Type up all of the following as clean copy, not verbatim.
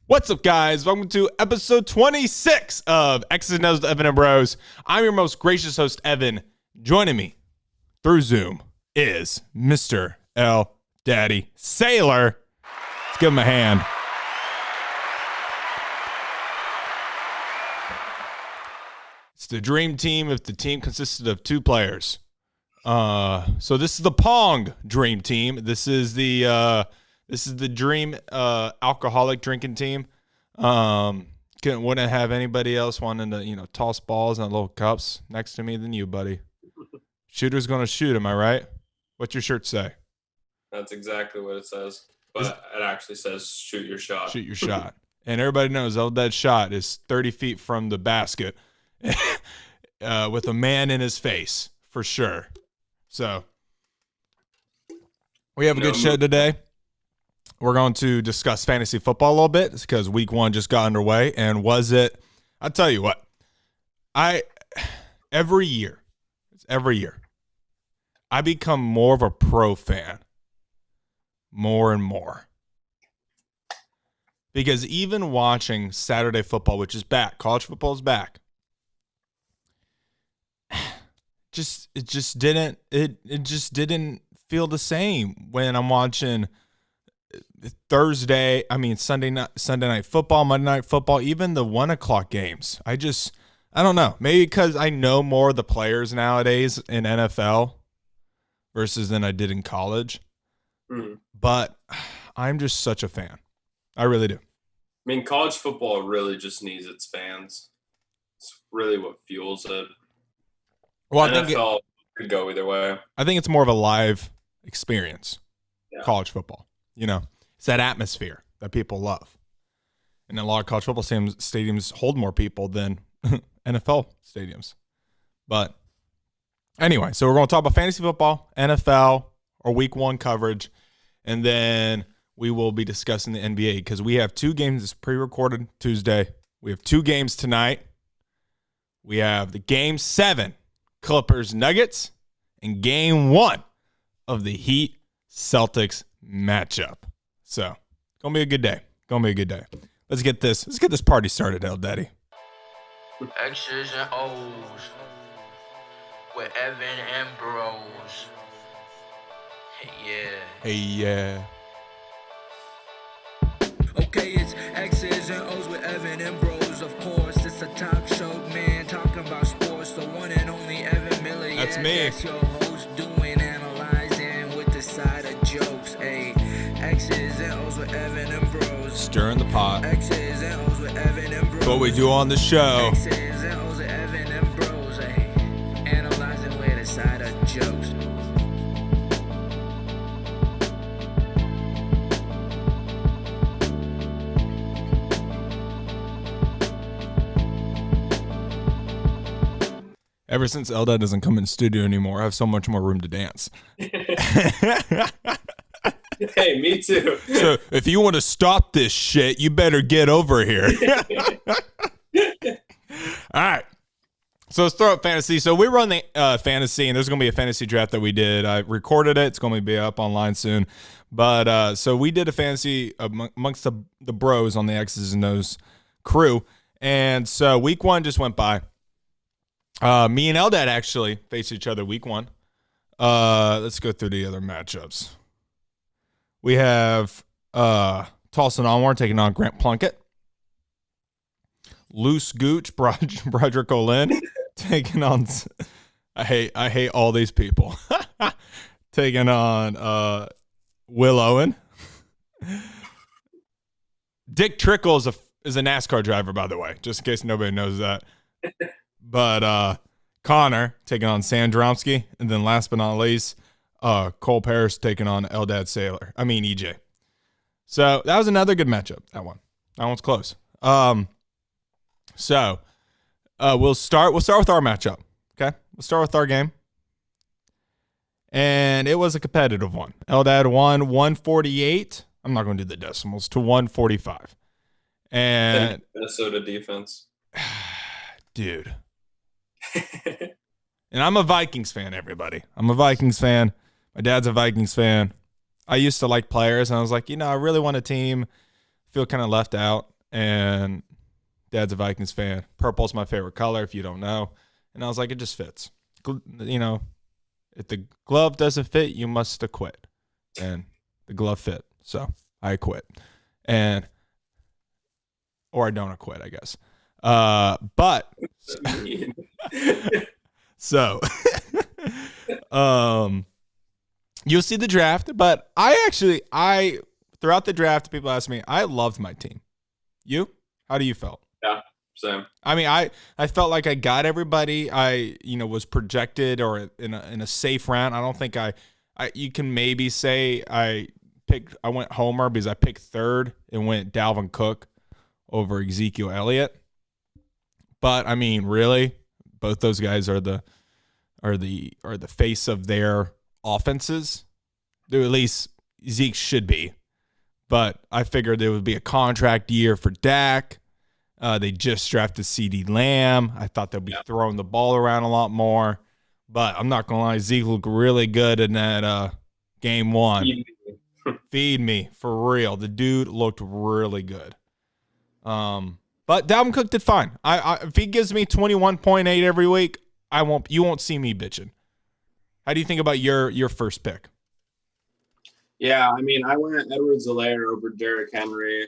What's up, guys? Welcome to episode 26 of X's and O's with Evan and Bros. I'm your most gracious host, Evan. Joining me through Zoom is Mr. Eldad Sailor. Let's give him a hand. It's the dream team if the team consisted of two players. So this is the Pong dream team. This is the dream alcoholic drinking team. Wouldn't have anybody else wanting to, toss balls in little cups next to me than you, buddy. Shooter's gonna shoot, am I right? What's your shirt say? That's exactly what it says. But it actually says shoot your shot. Shoot your shot. And everybody knows Eldad's shot is 30 feet from the basket with a man in his face, for sure. So we have a good show today. We're going to discuss fantasy football a little bit because week one just got underway. And I'll tell you what, every year, I become more of a pro fan, more and more. Because even watching Saturday football, which is back, college football is back, it just didn't feel the same when I'm watching Sunday night football, Monday night football, even the 1:00 games. I don't know. Maybe because I know more of the players nowadays in NFL versus than I did in college. But I'm just such a fan. I really do. I mean, college football really just needs its fans. It's really what fuels it. Well, NFL could go either way. I think it's more of a live experience, college football. It's that atmosphere that people love. And a lot of college football stadiums hold more people than NFL stadiums. But anyway, so we're going to talk about fantasy football, NFL, or week one coverage. And then we will be discussing the NBA because we have two games. It's pre-recorded Tuesday. We have two games tonight. We have the Game 7 Clippers Nuggets and Game 1 of the Heat Celtics matchup. So, gonna be a good day. Let's get this party started, Eldad. X's and O's with Evan and Bros. Hey, yeah. Okay, it's X's and O's with Evan and Bros. Of course, it's a talk show, man, talking about sports. The one and only Evan Miller. That's me. That's your host doing analyzing with the side of jokes. Hey, X's and O's with Evan and Bros. Stirring the pot. X's and O's with Evan and Bros. What we do on the show. X's and O's with Evan and Bros. Hey, analyzing with the side of jokes. Ever since Eldad doesn't come in the studio anymore, I have so much more room to dance. Hey, me too. So if you want to stop this shit, you better get over here. All right. So let's throw up fantasy. So we run the fantasy, and there's going to be a fantasy draft that we did. I recorded it. It's going to be up online soon. But so we did a fantasy amongst the bros on the X's and O's crew. And so week one just went by. Me and Eldad actually faced each other week one. Let's go through the other matchups. We have Tulsa Onward taking on Grant Plunkett. Loose Gooch, Broderick Olin taking on. I hate all these people. Taking on Will Owen. Dick Trickle is a NASCAR driver, by the way, just in case nobody knows that. But Connor taking on Sandromsky. And then last but not least, Cole Parrish taking on EJ. So that was another good matchup, that one. That one's close. So we'll start with our matchup. Okay? We'll start with our game. And it was a competitive one. Eldad won 148. I'm not going to do the decimals, to 145. And Minnesota defense. Dude. And I'm a Vikings fan, everybody. I'm a Vikings fan. My dad's a Vikings fan. I used to like players, and I was like, I really want a team. Feel kind of left out. and Dad's a Vikings fan. Purple's my favorite color, if you don't know. And I was like, it just fits. You know, if the glove doesn't fit, you must acquit. And the glove fit, so I quit. Or I don't acquit, I guess. But so you'll see the draft, but I throughout the draft, people ask me, I loved my team. You? How do you felt? Yeah, same. I mean, I felt like I got everybody. I was projected or in a safe round. I don't think you can maybe say I went homer because I picked third and went Dalvin Cook over Ezekiel Elliott. But I mean, really, both those guys are the face of their offenses. Or at least Zeke should be. But I figured there would be a contract year for Dak. They just drafted CeeDee Lamb. I thought they'd be throwing the ball around a lot more. But I'm not going to lie, Zeke looked really good in that game one. Feed me, for real. The dude looked really good. But Dalvin Cook did fine. If he gives me 21.8 every week, you won't see me bitching. How do you think about your first pick? Yeah, I mean, I went Edwards-Helaire over Derrick Henry,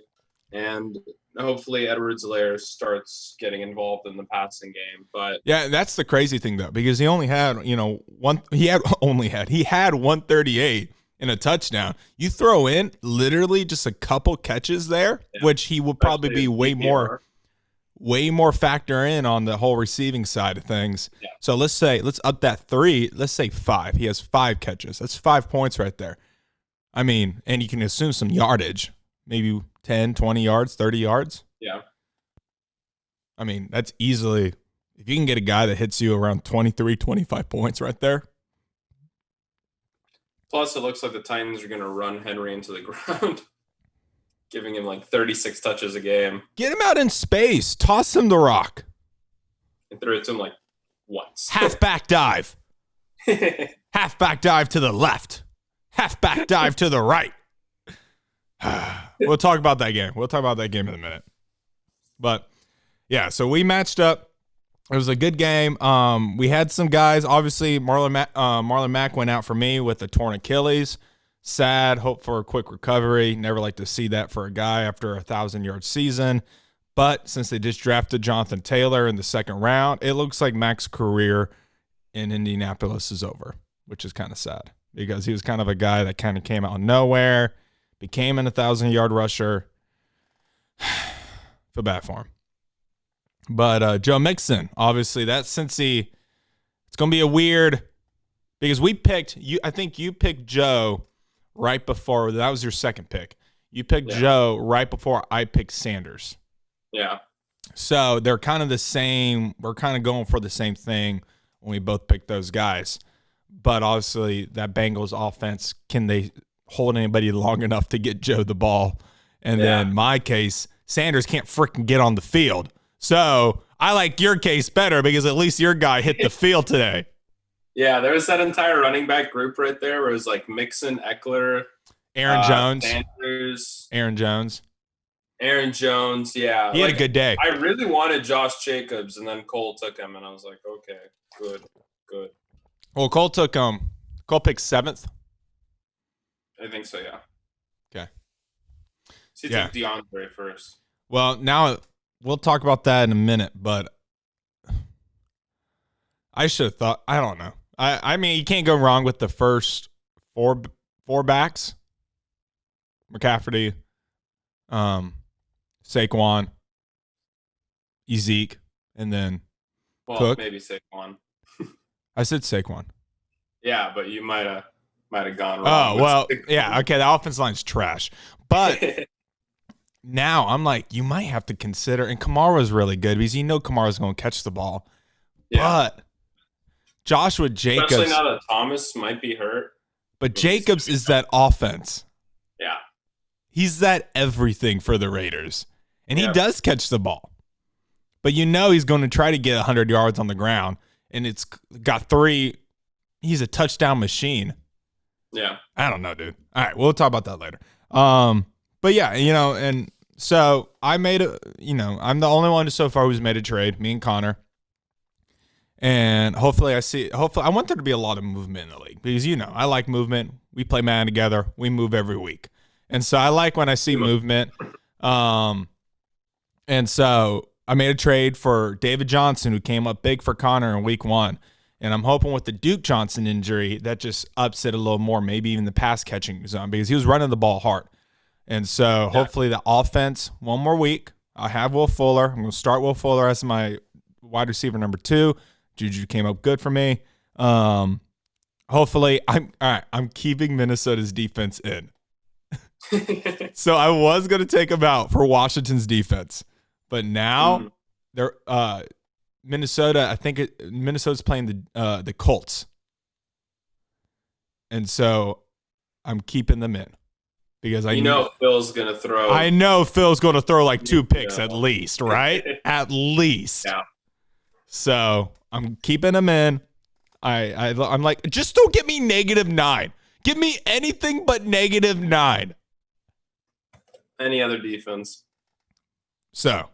and hopefully Edwards-Helaire starts getting involved in the passing game. But yeah, that's the crazy thing though, because he only had he had 138 and a touchdown. You throw in literally just a couple catches there, which he will probably be way more factor in on the whole receiving side of things. Yeah. So let's up that 3. Let's say 5. He has 5 catches. That's 5 points right there. I mean, and you can assume some yardage, maybe 10, 20 yards, 30 yards. Yeah. I mean, that's easily, if you can get a guy that hits you around 23, 25 points right there. Plus, it looks like the Titans are going to run Henry into the ground, giving him like 36 touches a game. Get him out in space. Toss him the rock. And throw it to him like once. Halfback dive. Halfback dive to the left. Halfback dive to the right. We'll talk about that game. We'll talk about that game in a minute. But, yeah, so we matched up. It was a good game. We had some guys. Obviously, Marlon Mack went out for me with a torn Achilles. Sad. Hope for a quick recovery. Never like to see that for a guy after a 1,000-yard season. But since they just drafted Jonathan Taylor in the second round, it looks like Mack's career in Indianapolis is over, which is kind of sad because he was kind of a guy that kind of came out of nowhere, became an 1,000-yard rusher. Feel bad for him. But Joe Mixon, obviously, that Cincy, it's going to be a weird because we picked you. I think you picked Joe right before that was your second pick. You picked Joe right before I picked Sanders. Yeah. So they're kind of the same. We're kind of going for the same thing when we both picked those guys. But obviously, that Bengals offense, can they hold anybody long enough to get Joe the ball? And then my case, Sanders can't freaking get on the field. So I like your case better because at least your guy hit the field today. Yeah, there was that entire running back group right there where it was like Mixon, Eckler, Aaron Jones, Sanders, Aaron Jones, yeah. He had a good day. I really wanted Josh Jacobs, and then Cole took him, and I was like, okay, good. Well, Cole picked 7th. I think so, yeah. Okay. So he took DeAndre first. Well, now we'll talk about that in a minute, but I should have thought. I don't know. I mean, you can't go wrong with the first four backs: McCaffrey, Saquon, Zeke, and then Cook. Maybe Saquon. I said Saquon. Yeah, but you might have gone wrong. Oh well, yeah. Okay, the offense line's trash, but. Now I'm like, you might have to consider, and Kamara's really good because Kamara's going to catch the ball. Yeah. But Joshua Jacobs, especially now that Thomas might be hurt. But Jacobs is that offense. Yeah, he's that everything for the Raiders, and he does catch the ball. But he's going to try to get 100 yards on the ground, and it's got 3. He's a touchdown machine. Yeah, I don't know, dude. All right, we'll talk about that later. But yeah, and So I made I'm the only one so far who's made a trade, me and Connor. And hopefully I want there to be a lot of movement in the league because, I like movement. We play man together. We move every week. And so I like when I see movement. And so I made a trade for David Johnson, who came up big for Connor in week 1. And I'm hoping with the Duke Johnson injury, that just ups it a little more, maybe even the pass catching zone, because he was running the ball hard. And so hopefully the offense, one more week, I have Will Fuller. I'm going to start Will Fuller as my wide receiver number 2. Juju came up good for me. Hopefully, I'm keeping Minnesota's defense in. So I was going to take them out for Washington's defense. But now they're Minnesota, I think Minnesota's playing the Colts. And so I'm keeping them in. Because Phil's going to throw. I know Phil's going to throw like 2 picks at least, right? At least. Yeah. So I'm keeping them in. I'm like, just don't get me -9. Give me anything but -9. Any other defense. So, all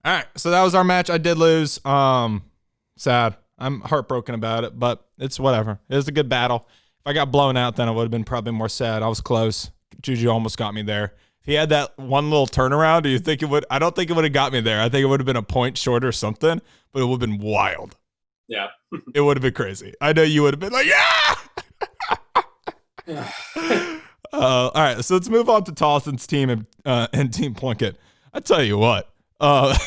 right. So that was our match. I did lose. Sad. I'm heartbroken about it, but it's whatever. It was a good battle. If I got blown out, then I would have been probably more sad. I was close. Juju almost got me there. If he had that one little turnaround, do you think it would? I don't think it would have got me there. I think it would have been a point short or something, but it would have been wild. Yeah. It would have been crazy. I know you would have been like, yeah! All right, so let's move on to Tolson's team and Team Plunkett. I tell you what. What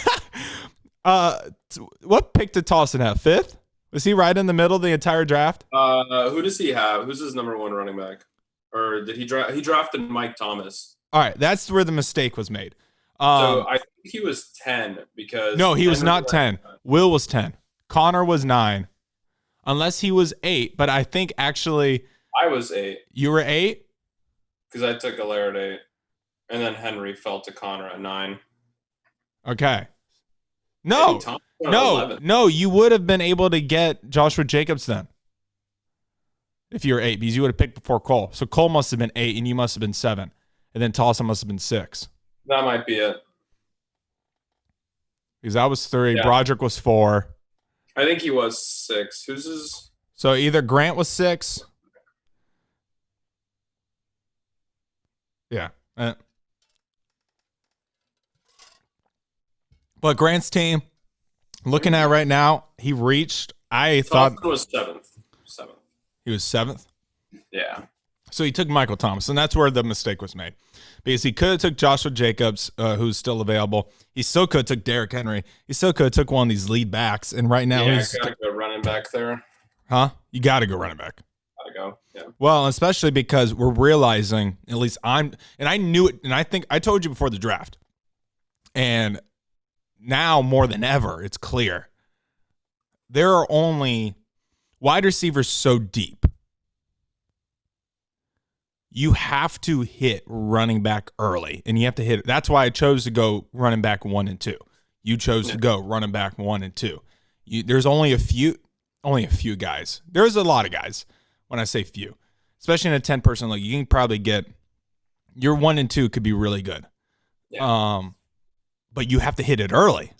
pick did Tolson have? 5th? Was he right in the middle of the entire draft? Who does he have? Who's his number 1 running back? Or did he draft? He drafted Mike Thomas. All right, that's where the mistake was made. So I think he was 10 because no, he was not 10. Will was 10. Connor was 9, unless he was 8. But I think actually I was 8. You were 8 because I took Allaire at 8, and then Henry fell to Connor at 9. Okay. No. You would have been able to get Joshua Jacobs then. If you were 8, because you would have picked before Cole. So Cole must have been 8, and you must have been 7. And then Tolson must have been 6. That might be it. Because I was 3. Yeah. Broderick was 4. I think he was 6. Who's his? So either Grant was 6. Yeah. But Grant's team, looking at right now, he reached, I thought. Tolson was 7th. He was 7th? Yeah. So he took Michael Thomas, and that's where the mistake was made. Because he could have took Joshua Jacobs, who's still available. He still could have took Derrick Henry. He still could have took one of these lead backs, and right now he's gotta go running back there. Huh? You got to go running back. Gotta go. Yeah. Well, especially because we're realizing, at least I knew it, and I think I told you before the draft, and now more than ever, it's clear there are only wide receivers so deep. You have to hit running back early, and you have to hit it. That's why I chose to go running back 1 and 2. You chose to go running back 1 and 2. There's only a few guys. There's a lot of guys when I say few, especially in a 10-person league. You can probably get your 1 and 2 could be really good. Yeah. But you have to hit it early.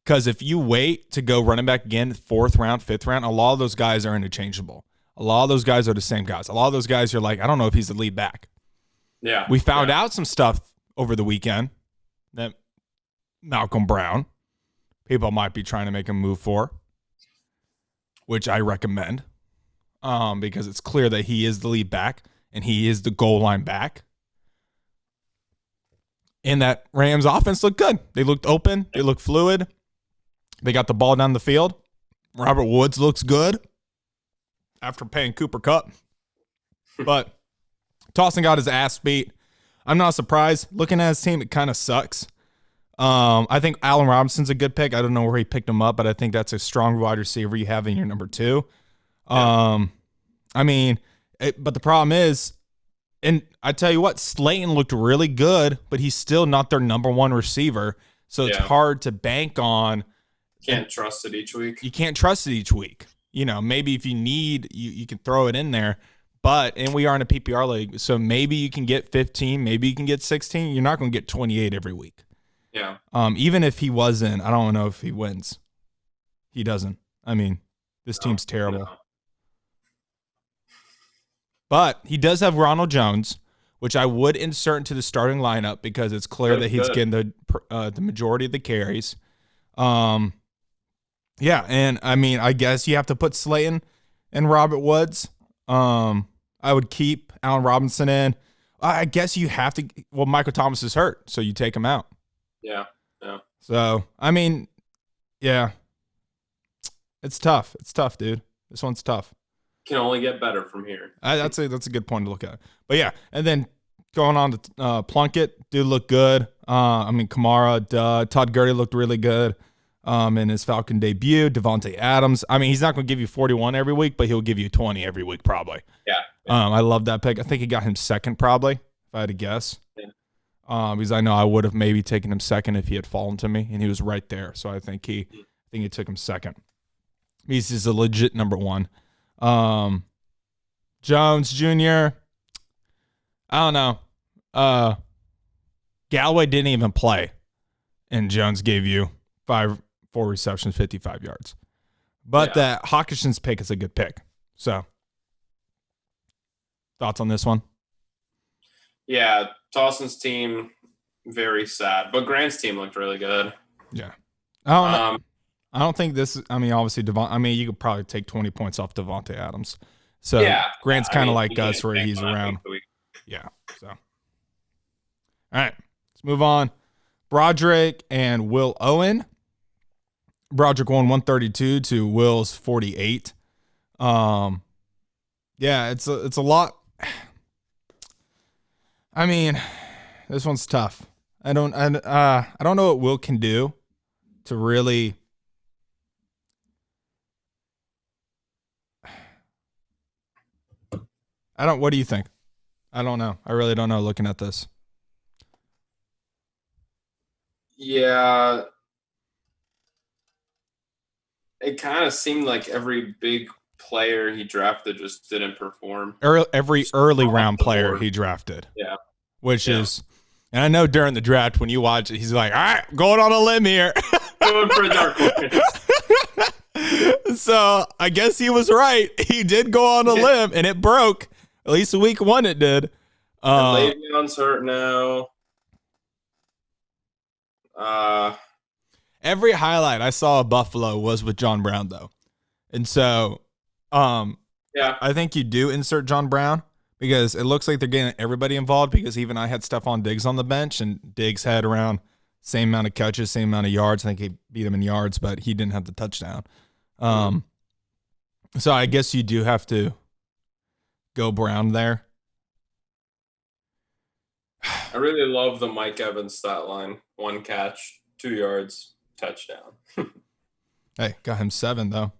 Because if you wait to go running back again, 4th round, 5th round, a lot of those guys are interchangeable. A lot of those guys are the same guys. A lot of those guys are like, I don't know if he's the lead back. Yeah. We found out some stuff over the weekend that Malcolm Brown, people might be trying to make a move for, which I recommend, because it's clear that he is the lead back and he is the goal line back. And that Rams offense looked good. They looked open. They looked fluid. They got the ball down the field. Robert Woods looks good after paying Cooper Kupp. But Tolson got his ass beat. I'm not surprised. Looking at his team, it kind of sucks. I think Allen Robinson's a good pick. I don't know where he picked him up, but I think that's a strong wide receiver you have in your number 2. But the problem is, and I tell you what, Slayton looked really good, but he's still not their number 1 receiver. So it's hard to bank on. Can't trust it each week. You can't trust it each week. Maybe if you need, you can throw it in there. and we are in a PPR league, so maybe you can get 15, maybe you can get 16. You're not going to get 28 every week. Yeah. Even if he wasn't, I don't know if he wins. He doesn't. I mean, this team's terrible. No. But he does have Ronald Jones, which I would insert into the starting lineup because it's clear that he's getting the majority of the carries. Yeah, and I mean, I guess you have to put Slayton and Robert Woods. I would keep Allen Robinson in. I guess you have to. Well, Michael Thomas is hurt, so you take him out. Yeah. So I mean, yeah, it's tough. It's tough, dude. This one's tough. Can only get better from here. That's a good point to look at. But yeah, and then going on to Plunkett, dude looked good. I mean, Kamara, Todd Gurley looked really good in his Falcon debut. Devontae Adams. I mean, he's not going to give you 41 every week, but he'll give you 20 every week probably. Yeah. I love that pick. I think he got him second probably, if I had to guess. Yeah. Because I know I would have maybe taken him second if he had fallen to me, and he was right there. So I think he took him second. He's just a legit number one. Jones Jr. I don't know. Galloway didn't even play, and Jones gave you 4 receptions, 55 yards. But that Hawkinson's pick is a good pick. So, thoughts on this one? Yeah, Dawson's team, very sad. But Grant's team looked really good. Yeah. I don't think this. I mean, obviously, you could probably take 20 points off Devontae Adams. So Grant's kind of like us, where he's around. Yeah. So, all right, let's move on. Broderick and Will Owen. Broderick won 132 to Will's 48. Yeah, it's a lot. I mean, this one's tough. I don't know what Will can do to really. What do you think? I don't know. I really don't know looking at this. Yeah. It kind of seemed like every big player he drafted just didn't perform. Every early round player he drafted. Yeah. Which is, and I know during the draft when you watch it, he's like, all right, going on a limb here. Going for a dark horse. So I guess he was right. He did go on a limb, and it broke. At least week 1 it did. Le'Veon's hurt now. Every highlight I saw of Buffalo was with John Brown, though. And so I think you do insert John Brown because it looks like they're getting everybody involved because even I had Stephon Diggs on the bench, and Diggs had around same amount of catches, same amount of yards. I think he beat him in yards, but he didn't have the touchdown. So I guess you do have to go Brown there. I really love the Mike Evans stat line. 1 catch, 2 yards, touchdown. Hey, got him 7 though.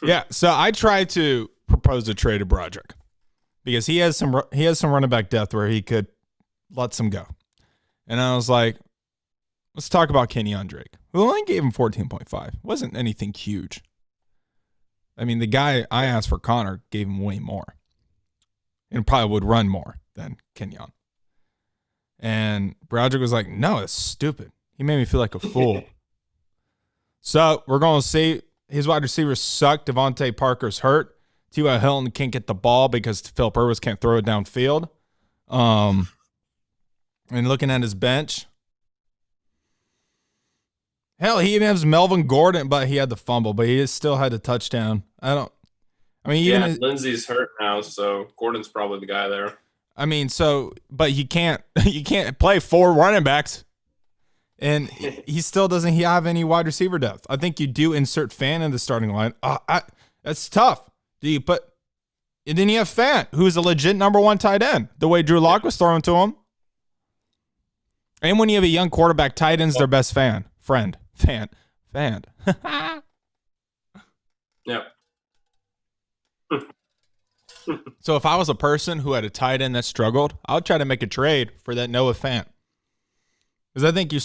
Yeah, so I tried to propose a trade to Broderick because he has some running back depth where he could let some go. And I was like, let's talk about Kenyon Drake, who only gave him 14.5. Wasn't anything huge. I mean, the guy I asked for, Connor, gave him way more and probably would run more than Kenyon. And Broderick was like, no, it's stupid. He made me feel like a fool. So we're going to see his wide receivers suck. Devontae Parker's hurt. T.Y. Hilton can't get the ball because Philip Rivers can't throw it downfield. And looking at his bench, hell, he even has Melvin Gordon, but he had the fumble, but he still had the touchdown. Lindsey's hurt now, so Gordon's probably the guy there. I mean, but you can't play 4 running backs, and he still doesn't have any wide receiver depth. I think you do insert Fan in the starting line. That's tough. And then you have Fan, who's a legit number 1 tight end, the way Drew Lock was throwing to him. And when you have a young quarterback, tight end's their best fan. Yep. So if I was a person who had a tight end that struggled, I would try to make a trade for that Noah Fant. Because I think you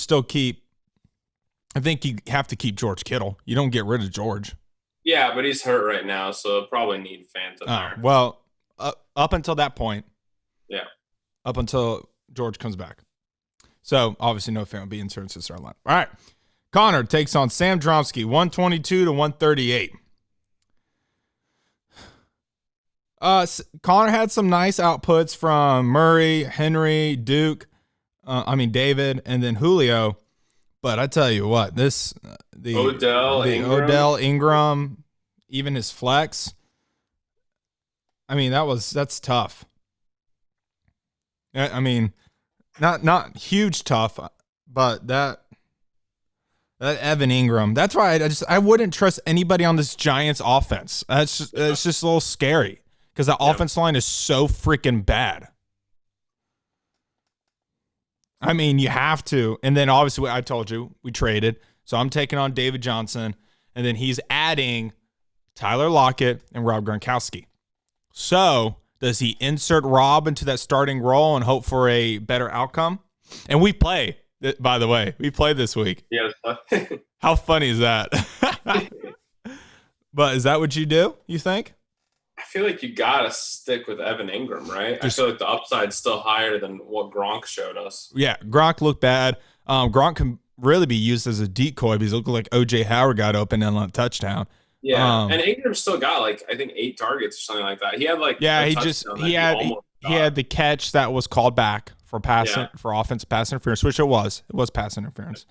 have to keep George Kittle. You don't get rid of George. Yeah, but he's hurt right now, so probably need Fant in there. Well, up until that point. Yeah. Up until George comes back. So obviously no fan will be inserted into our line. All right. Connor takes on Sam Dromsky, 122 to 138. Connor had some nice outputs from Murray, Henry, Duke, David, and then Julio. But I tell you what, Odell, Ingram, even his flex. I mean, that's tough. I mean, not huge tough, but that Evan Ingram. That's why I wouldn't trust anybody on this Giants offense. It's just a little scary because the offense line is so freaking bad. I mean, you have to. And then obviously I told you we traded. So I'm taking on David Johnson, and then he's adding Tyler Lockett and Rob Gronkowski. So does he insert Rob into that starting role and hope for a better outcome? And we play, by the way. We play this week. Yeah. How funny is that? But is that what you do, you think? I feel like you got to stick with Evan Ingram, right? I feel like the upside's still higher than what Gronk showed us. Yeah, Gronk looked bad. Gronk can really be used as a decoy because he looked like O.J. Howard got open and on a touchdown. Yeah, and Ingram still got I think 8 targets or something like that. He had he had the catch that was called back for offensive pass interference, which it was pass interference.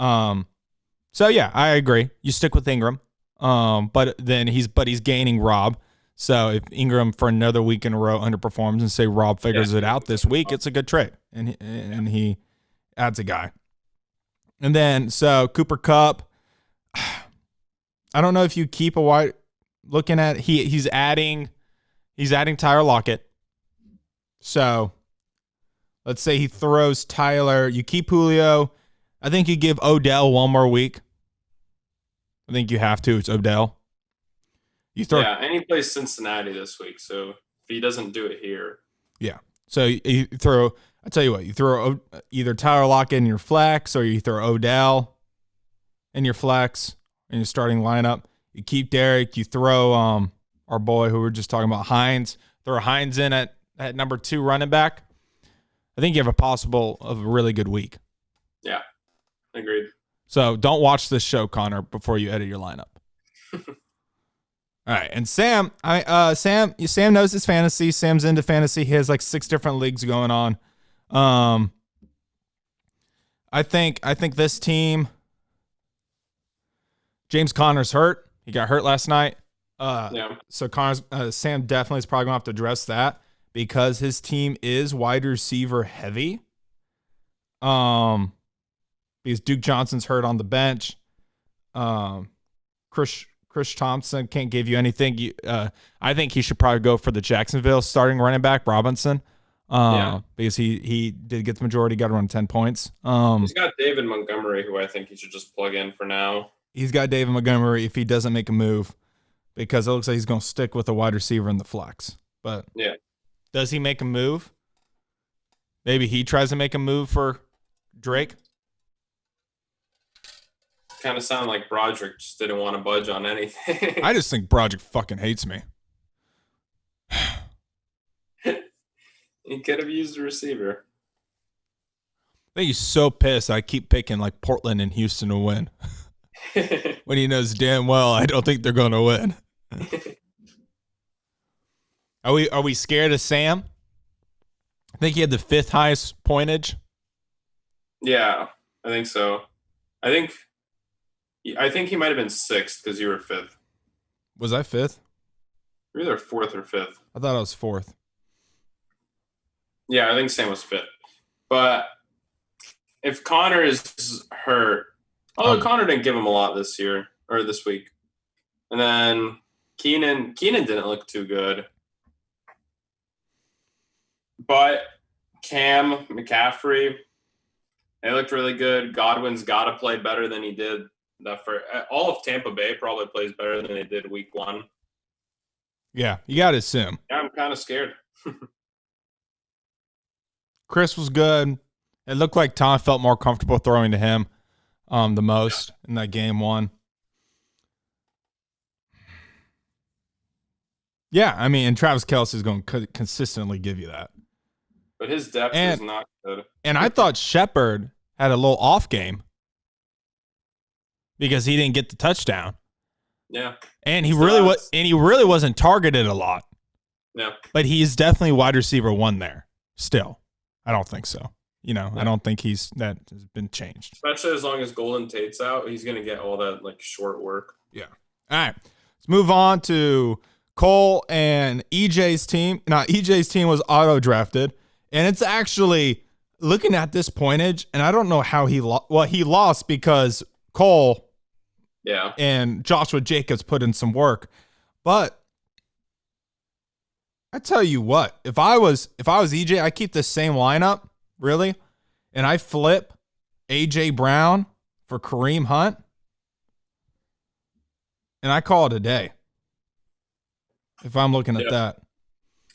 So yeah, I agree. You stick with Ingram, but he's gaining Rob. So if Ingram for another week in a row underperforms and say Rob figures it out this week, it's a good trade, and he adds a guy. And then so Cooper Kupp. I don't know if you keep a wide looking at he's adding Tyler Lockett. So let's say he throws Tyler. You keep Julio. I think you give Odell one more week. I think you have to. It's Odell. And he plays Cincinnati this week. So if he doesn't do it here. Yeah. So you throw, I tell you what, you throw either Tyler Lockett in your flex or you throw Odell in your flex in your starting lineup. You keep Derek. You throw our boy who we were just talking about, Hines. Throw Hines in at number 2 running back. I think you have a really good week. Yeah, agreed. So don't watch this show, Connor, before you edit your lineup. All right, and Sam knows his fantasy. Sam's into fantasy. He has 6 different leagues going on. I think this team. James Conner's hurt. He got hurt last night. So Sam definitely is probably going to have to address that because his team is wide receiver heavy. Because Duke Johnson's hurt on the bench. Chris Thompson can't give you anything. I think he should probably go for the Jacksonville starting running back, Robinson. Because he did get the majority, got around 10 points. He's got David Montgomery, who I think he should just plug in for now. He's got David Montgomery if he doesn't make a move, because it looks like he's going to stick with a wide receiver in the flex. But does he make a move? Maybe he tries to make a move for Drake. Kind of sound like Broderick just didn't want to budge on anything. I just think Broderick fucking hates me. He could have used a receiver. I think he's so pissed I keep picking Portland and Houston to win. When he knows damn well I don't think they're going to win. Are we scared of Sam? I think he had the 5th highest pointage. Yeah, I think so. I think he might have been 6th because you were 5th. Was I 5th? You're either 4th or 5th. I thought I was 4th. Yeah, I think Sam was 5th. But if Connor is hurt, Connor didn't give him a lot this year or this week. And then Keenan didn't look too good. But Cam, McCaffrey, they looked really good. Godwin's got to play better than he did. All of Tampa Bay probably plays better than they did week 1. Yeah, you got to assume. Yeah, I'm kind of scared. Chris was good. It looked like Tom felt more comfortable throwing to him the most in that game 1. Yeah, I mean, and Travis Kelce is going to consistently give you that. But his depth is not good. And I thought Shepard had a little off game because he didn't get the touchdown. Yeah. And he really wasn't targeted a lot. Yeah. But he is definitely wide receiver 1 there still. I don't think so. I don't think that has been changed. Especially as long as Golden Tate's out, he's going to get all that short work. Yeah. All right. Let's move on to Cole and EJ's team. Now, EJ's team was auto-drafted, and it's actually looking at this pointage, and I don't know how he lost. Well, he lost because Cole and Joshua Jacobs put in some work. But I tell you what, if I was EJ, I keep the same lineup, really, and I flip AJ Brown for Kareem Hunt, and I call it a day. If I'm looking at that.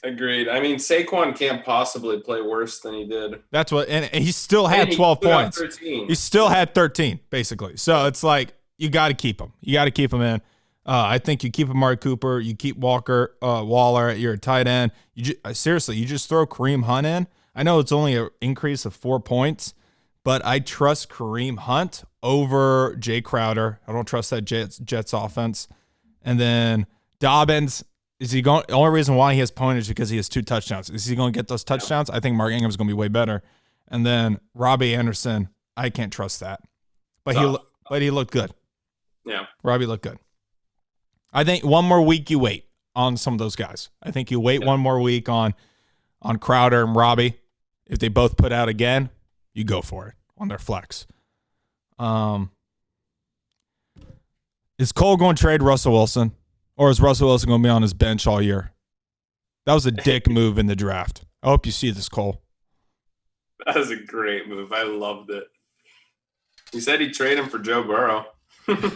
Agreed. I mean, Saquon can't possibly play worse than he did. That's what, and he still had 12 points. He still had 13, basically. So it's like, you got to keep him. You got to keep him in. I think you keep Amari Cooper. You keep Waller at your tight end. Seriously, you just throw Kareem Hunt in. I know it's only an increase of 4 points, but I trust Kareem Hunt over Jay Crowder. I don't trust that Jets offense. And then Dobbins. Is he going? The only reason why he has points is because he has 2 touchdowns. Is he going to get those touchdowns? I think Mark Ingram's going to be way better. And then Robbie Anderson, I can't trust that. But he looked good. Yeah. Robbie looked good. I think one more week you wait on some of those guys. I think you wait one more week on Crowder and Robbie. If they both put out again, you go for it on their flex. Is Cole going to trade Russell Wilson? Or is Russell Wilson going to be on his bench all year? That was a dick move in the draft. I hope you see this, Cole. That was a great move. I loved it. He said he'd trade him for Joe Burrow. He's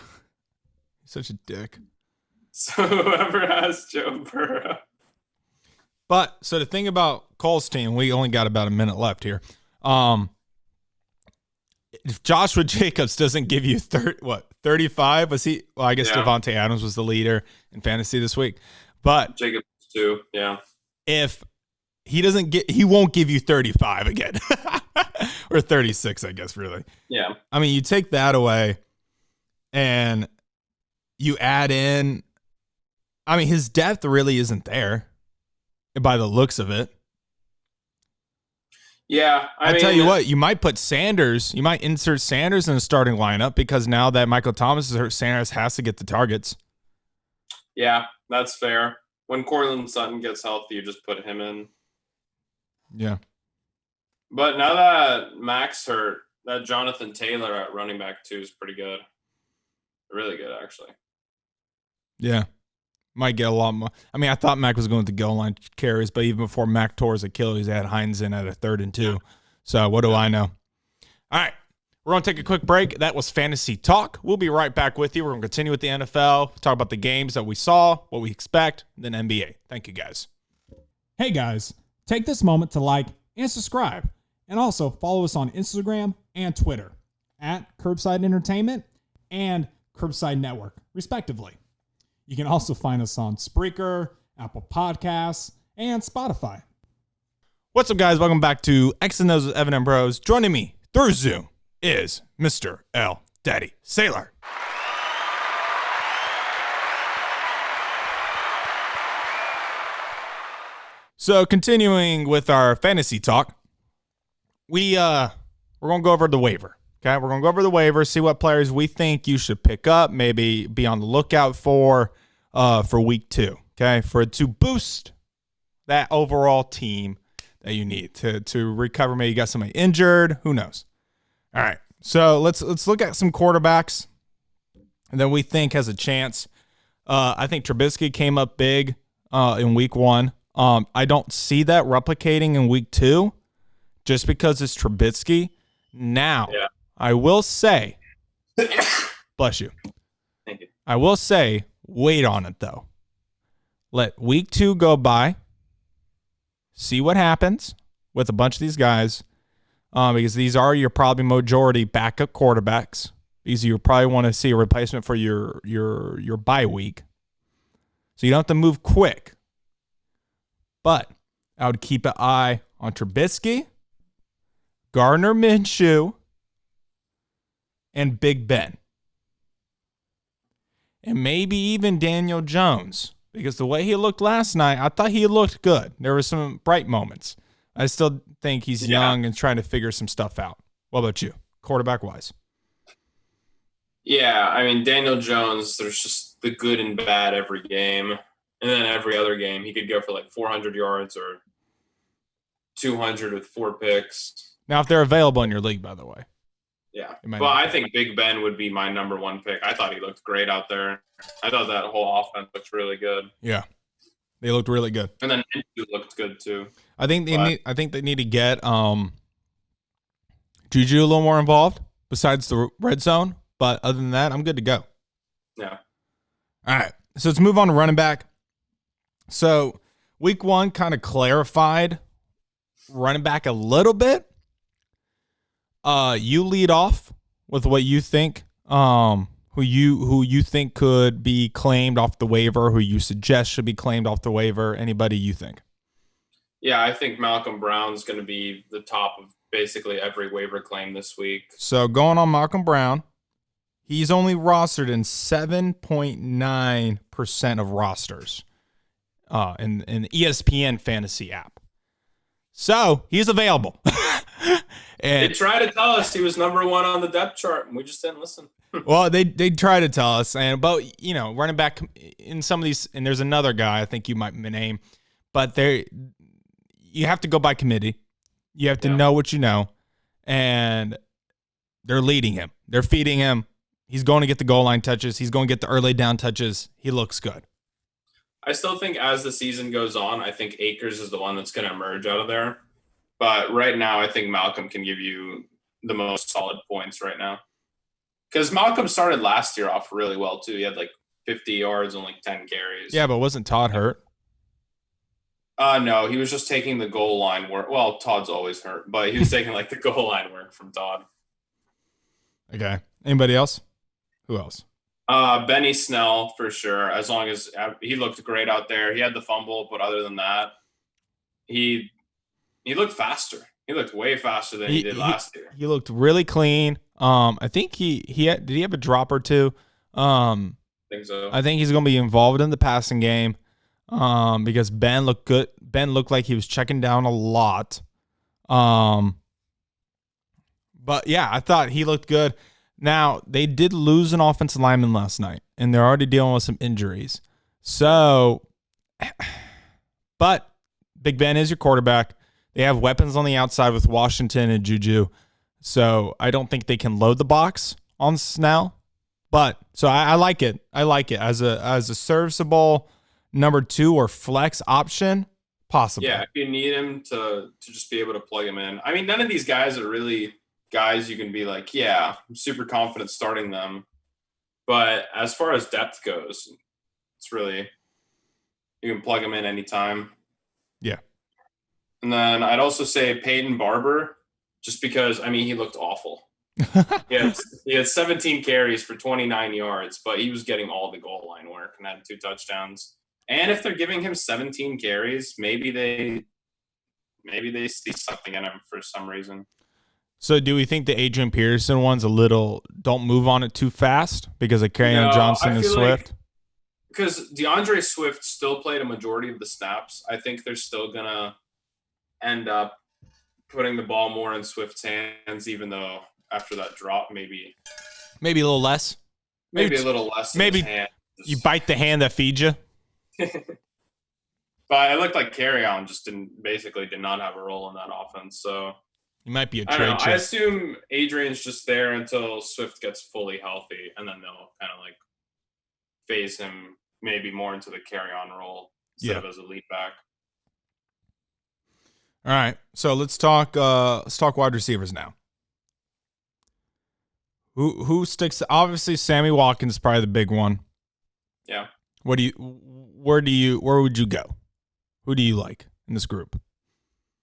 such a dick. So whoever has Joe Burrow. But, so the thing about Cole's team, we only got about a minute left here. If Joshua Jacobs doesn't give you 35? Was he? Well, I guess Devontae Adams was the leader in fantasy this week. But Jacobs too, yeah. If he he won't give you 35 again. Or 36, I guess, really. Yeah. I mean, you take that away and you add in, I mean, his depth really isn't there by the looks of it. Yeah, I tell you what, you might put Sanders. You might insert Sanders in the starting lineup because now that Michael Thomas is hurt, Sanders has to get the targets. Yeah, that's fair. When Courtland Sutton gets healthy, you just put him in. Yeah. But now that Mac's hurt, that Jonathan Taylor at running back too is pretty good. Really good, actually. Yeah. Might get a lot more. I mean, I thought Mac was going to goal line carries, but even before Mac tore his Achilles, they had Hines in at a 3rd and 2. So what do I know? All right. We're going to take a quick break. That was Fantasy Talk. We'll be right back with you. We're going to continue with the NFL, talk about the games that we saw, what we expect, then NBA. Thank you, guys. Hey, guys. Take this moment to like and subscribe. And also follow us on Instagram and Twitter at Curbside Entertainment and Curbside Network, respectively. You can also find us on Spreaker, Apple Podcasts, and Spotify. What's up, guys? Welcome back to X and O's with Evan and Bros. Joining me through Zoom is Mr. L. Daddy Sailor. So, continuing with our fantasy talk, we're going to go over the waiver. Okay, we're going to go over the waiver, see what players we think you should pick up, maybe be on the lookout for week 2. Okay, to boost that overall team that you need to recover. Maybe you got somebody injured. Who knows? All right, so let's look at some quarterbacks that we think has a chance. I think Trubisky came up big in week 1. I don't see that replicating in week 2, just because it's Trubisky. Now, I will say, bless you. Thank you. I will say, wait on it though. Let week 2 go by. See what happens with a bunch of these guys, because these are your probably majority backup quarterbacks. These you probably want to see a replacement for your bye week. So you don't have to move quick. But I would keep an eye on Trubisky, Gardner Minshew, and Big Ben. And maybe even Daniel Jones. Because the way he looked last night, I thought he looked good. There were some bright moments. I still think he's young and trying to figure some stuff out. What about you, quarterback-wise? Yeah, I mean, Daniel Jones, there's just the good and bad every game. And then every other game, he could go for like 400 yards or 200 with 4 picks. Now, if they're available in your league, by the way. Yeah. But I think Big Ben would be my number one pick. I thought he looked great out there. I thought that whole offense looked really good. Yeah. They looked really good. And then Minshew looked good too. I think they need to get Juju a little more involved besides the red zone. But other than that, I'm good to go. Yeah. All right. So let's move on to running back. So week 1 kind of clarified running back a little bit. You lead off with what you think, who you think could be claimed off the waiver, who you suggest should be claimed off the waiver, anybody you think. Yeah, I think Malcolm Brown's going to be the top of basically every waiver claim this week. So going on Malcolm Brown, he's only rostered in 7.9% of rosters in the ESPN fantasy app. So he's available. And they tried to tell us he was number 1 on the depth chart, and we just didn't listen. Well, they try to tell us, but running back in some of these, and there's another guy I think you might name, but you have to go by committee. You have to know what you know, and they're leading him. They're feeding him. He's going to get the goal line touches. He's going to get the early down touches. He looks good. I still think as the season goes on, I think Akers is the one that's going to emerge out of there. But right now, I think Malcolm can give you the most solid points right now. Because Malcolm started last year off really well, too. He had like 50 yards and like 10 carries. Yeah, but wasn't Todd hurt? No, he was just taking the goal line work. Well, Todd's always hurt, but he was taking like the goal line work from Todd. Okay. Anybody else? Who else? Benny Snell, for sure. As long as he looked great out there. He had the fumble, but other than that, he looked faster. He looked way faster than he did last year. He looked really clean. I think did he have a drop or two? I think so. I think he's going to be involved in the passing game because Ben looked good. Ben looked like he was checking down a lot. But yeah, I thought he looked good. Now, they did lose an offensive lineman last night, and they're already dealing with some injuries. So, but Big Ben is your quarterback. They have weapons on the outside with Washington and Juju. So I don't think they can load the box on Snell. But so I like it. I like it as a serviceable number 2 or flex option, possible. Yeah, if you need him to just be able to plug him in. I mean, none of these guys are really guys you can be like, yeah, I'm super confident starting them. But as far as depth goes, it's really, you can plug them in anytime. Yeah. And then I'd also say Peyton Barber, just because, I mean, he looked awful. He had 17 carries for 29 yards, but he was getting all the goal line work and had 2 touchdowns. And if they're giving him 17 carries, maybe they see something in him for some reason. So do we think the Adrian Peterson one's a little, don't move on it too fast because of Kerryon Johnson and Swift? Because DeAndre Swift still played a majority of the snaps. I think they're still going to end up putting the ball more in Swift's hands, even though after that drop, maybe a little less. Maybe a little less. Maybe in his hand. You bite the hand that feeds you. But it looked like Kerryon just did not have a role in that offense. So he might be a I trade don't know. chip. I assume Adrian's just there until Swift gets fully healthy, and then they'll kind of like phase him maybe more into the Kerryon role instead of as a lead back. All right, so let's talk wide receivers now. Who sticks? Obviously, Sammy Watkins is probably the big one. Yeah. Where would you go? Who do you like in this group?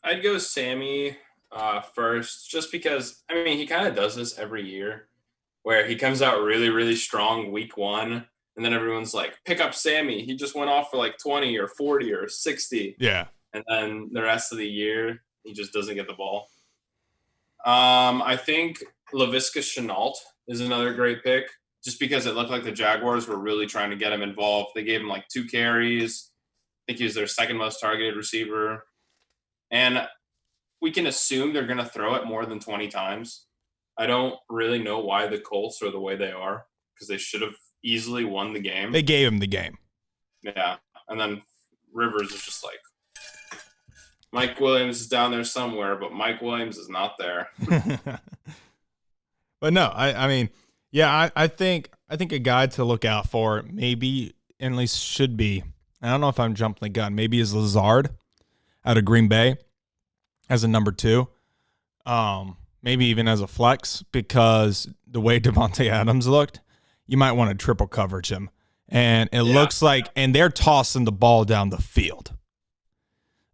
I'd go Sammy first, just because, I mean, he kind of does this every year where he comes out really, really strong week 1, and then everyone's like, pick up Sammy. He just went off for like 20 or 40 or 60. Yeah. And then the rest of the year, he just doesn't get the ball. I think Laviska Shenault is another great pick, just because it looked like the Jaguars were really trying to get him involved. They gave him like 2 carries. I think he was their second most targeted receiver. And we can assume they're going to throw it more than 20 times. I don't really know why the Colts are the way they are, because they should have easily won the game. They gave him the game. Yeah. And then Rivers is just like, Mike Williams is down there somewhere, but Mike Williams is not there. But no, I mean, yeah, I think a guy to look out for, maybe, at least should be, I don't know if I'm jumping the gun, maybe is Lazard out of Green Bay as a number 2. Maybe even as a flex, because the way Devontae Adams looked, you might want to triple coverage him. And it looks like, and they're tossing the ball down the field.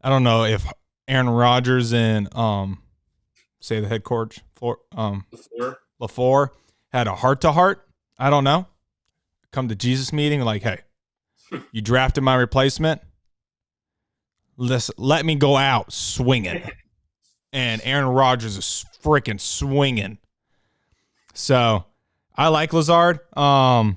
I don't know if Aaron Rodgers and say the head coach for LaFleur had a heart-to-heart. I don't know. Come to Jesus meeting like, hey, you drafted my replacement. Let me go out swinging. And Aaron Rodgers is freaking swinging. So I like Lazard. So